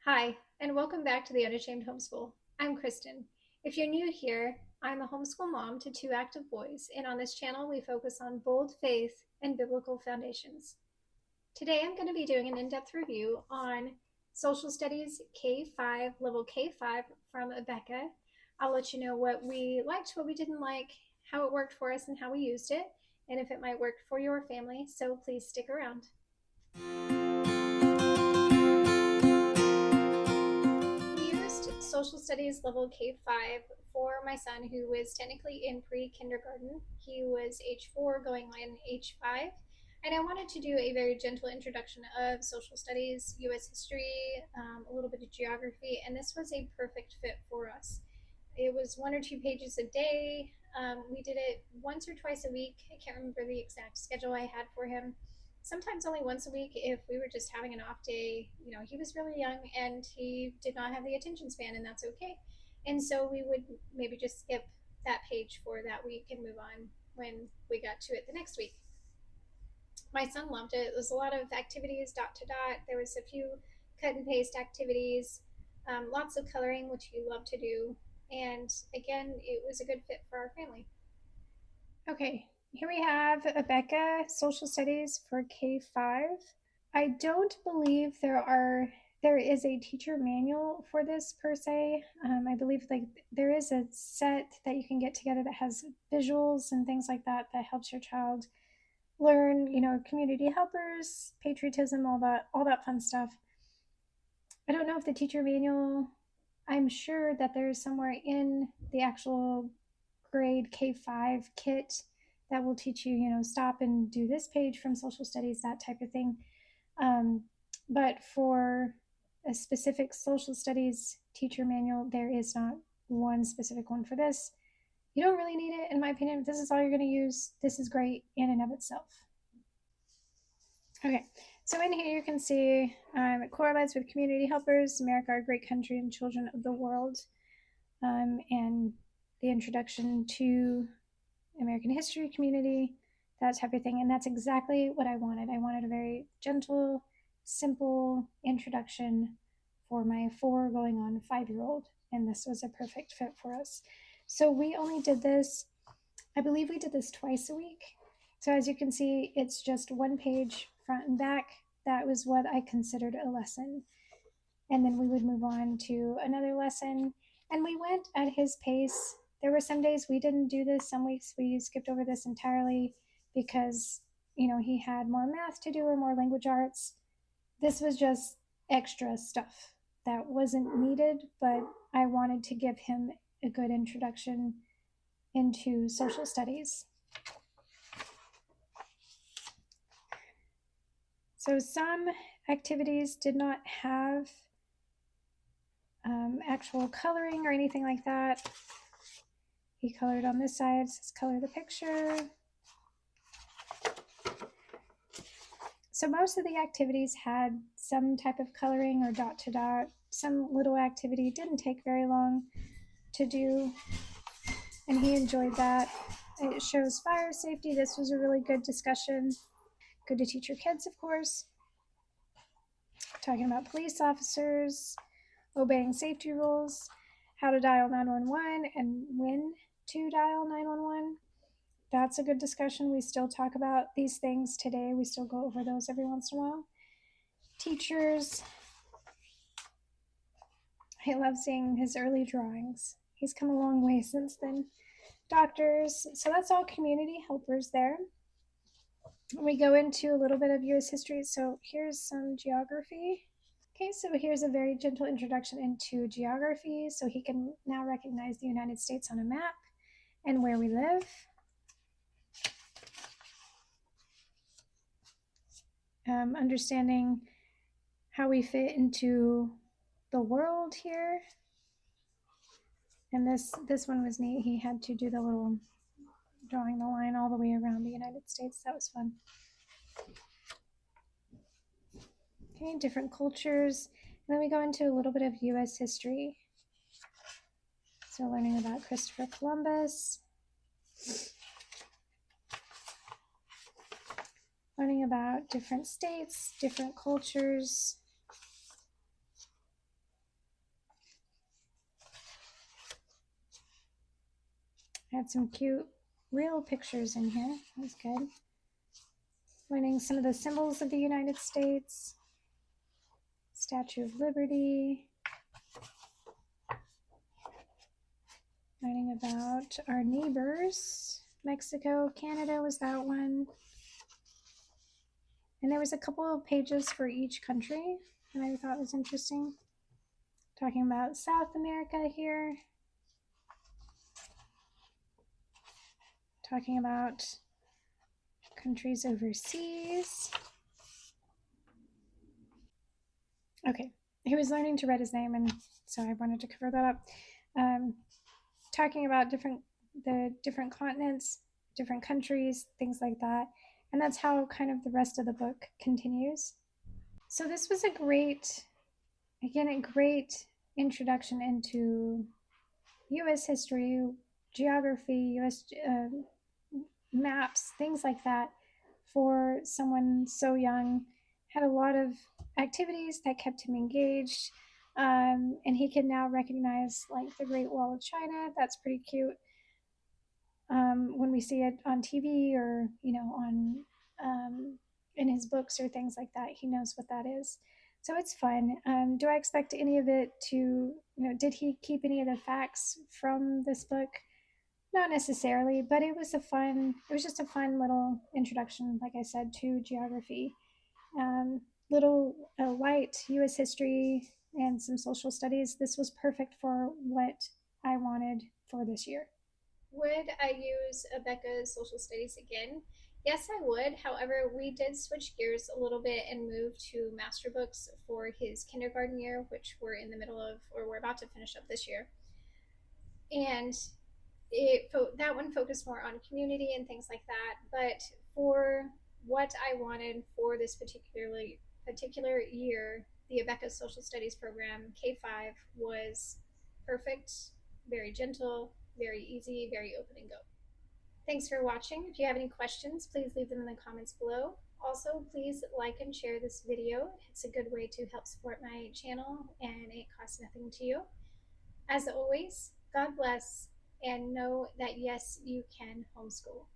Hi, and welcome back to the Unashamed Homeschool. I'm Kristen. If you're new here, I'm a homeschool mom to two active boys, and on this channel, we focus on bold faith and biblical foundations. Today, I'm going to be doing an in depth review on Social Studies K5, level K5 from Abeka. I'll let you know what we liked, what we didn't like, how it worked for us, and how we used it, and if it might work for your family, so please stick around. We used Social Studies level K5 for my son, who was technically in pre-kindergarten. He was age 4 going on age 5. And I wanted to do a very gentle introduction of social studies, US history, a little bit of geography, and this was a perfect fit for us. It was 1 or 2 pages a day. We did it once or twice a week. I can't remember the exact schedule I had for him. Sometimes only once a week if we were just having an off day. You know, he was really young and he did not have the attention span, and that's okay. And so we would maybe just skip that page for that week and move on when we got to it the next week. My son loved it. It was a lot of activities, dot to dot. There was a few cut and paste activities, lots of coloring, which he loved to do. And again, it was a good fit for our family. Okay, here we have Abeka Social Studies for K5. I don't believe there is a teacher manual for this per se. I believe like there is a set that you can get together that has visuals and things like that that helps your child learn, community helpers, patriotism, all that fun stuff. I don't know if the teacher manual, I'm sure that there's somewhere in the actual grade K5 kit that will teach you, stop and do this page from social studies, that type of thing. But for a specific social studies teacher manual, there is not one specific one for this. You don't really need it, in my opinion. If this is all you're going to use, this is great in and of itself. Okay, so in here you can see it correlates with community helpers, America, our great country, and children of the world, and the introduction to American history, community, that type of thing. And that's exactly what I wanted. I wanted a very gentle, simple introduction for my 4 going on 5-year-old, and this was a perfect fit for us. So we only did this, I believe we did this twice a week. So as you can see, it's just one page front and back. That was what I considered a lesson. And then we would move on to another lesson, and we went at his pace. There were some days we didn't do this, some weeks we skipped over this entirely because, he had more math to do or more language arts. This was just extra stuff that wasn't needed, but I wanted to give him a good introduction into social studies. So some activities did not have actual coloring or anything like that. He colored on this side, says color the picture. So most of the activities had some type of coloring or dot to dot. Some little activity didn't take very long to do, and he enjoyed that. It shows fire safety. This was a really good discussion. Good to teach your kids, of course. Talking about police officers, obeying safety rules, how to dial 911 and when to dial 911. That's a good discussion. We still talk about these things today. We still go over those every once in a while. Teachers, I love seeing his early drawings. He's come a long way since then. Doctors, so that's all community helpers there. We go into a little bit of US history. So here's some geography. Okay, so here's a very gentle introduction into geography. So he can now recognize the United States on a map and where we live. Understanding how we fit into the world here. And this one was neat. He had to do the little drawing the line all the way around the United States. That was fun. Okay, different cultures. And then we go into a little bit of US history. So learning about Christopher Columbus. Learning about different states, different cultures. I had some cute real pictures in here. That was good. Learning some of the symbols of the United States, Statue of Liberty, learning about our neighbors. Mexico, Canada was that one. And there was a couple of pages for each country that I thought was interesting. Talking about South America here. Talking about countries overseas. Okay, he was learning to write his name, and so I wanted to cover that up. Talking about the different continents, different countries, things like that. And that's how kind of the rest of the book continues. So this was a great introduction into U.S. history, geography, U.S. Maps, things like that for someone so young. Had a lot of activities that kept him engaged. And he can now recognize like the Great Wall of China. That's pretty cute. When we see it on TV or, on in his books or things like that, he knows what that is. So it's fun. Do I expect any of it to, did he keep any of the facts from this book? Not necessarily, but it was just a fun little introduction, like I said, to geography. Little light US history and some social studies. This was perfect for what I wanted for this year. Would I use Abeka Social Studies again? Yes, I would. However, we did switch gears a little bit and move to master books for his kindergarten year, which we're in the middle of, or we're about to finish up this year. And that one focused more on community and things like that. But for what I wanted for this particular year, the Abeka Social Studies program K5 was perfect, very gentle, very easy, very open and go. Thanks for watching. If you have any questions, please leave them in the comments below. Also, please like and share this video. It's a good way to help support my channel and it costs nothing to you. As always, God bless and know that yes, you can homeschool.